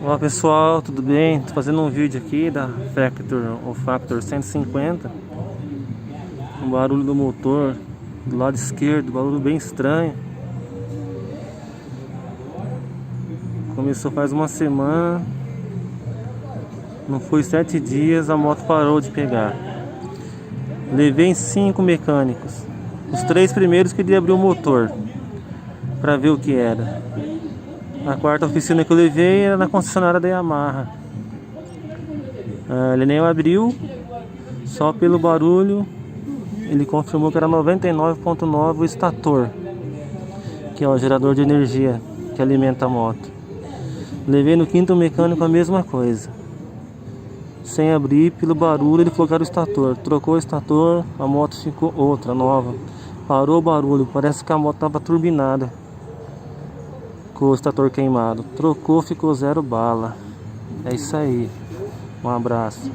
Olá pessoal, tudo bem? Tô fazendo um vídeo aqui da Factor 150. O barulho do motor do lado esquerdo, barulho bem estranho. Começou faz uma semana. Não foi 7 dias, a moto parou de pegar. Levei em 5 mecânicos. Os 3 primeiros queriam abrir o motor para ver o que era. A quarta oficina que eu levei era na concessionária da Yamaha. Ele nem abriu, só pelo barulho ele confirmou que era 99.9 o estator, que é o gerador de energia que alimenta a moto. Levei no quinto mecânico a mesma coisa, sem abrir, pelo barulho ele falou que era o estator. Trocou o estator, a moto ficou outra, nova. Parou o barulho, parece que a moto estava turbinada com o estator queimado. Trocou, ficou 0 bala. É isso aí. Um abraço.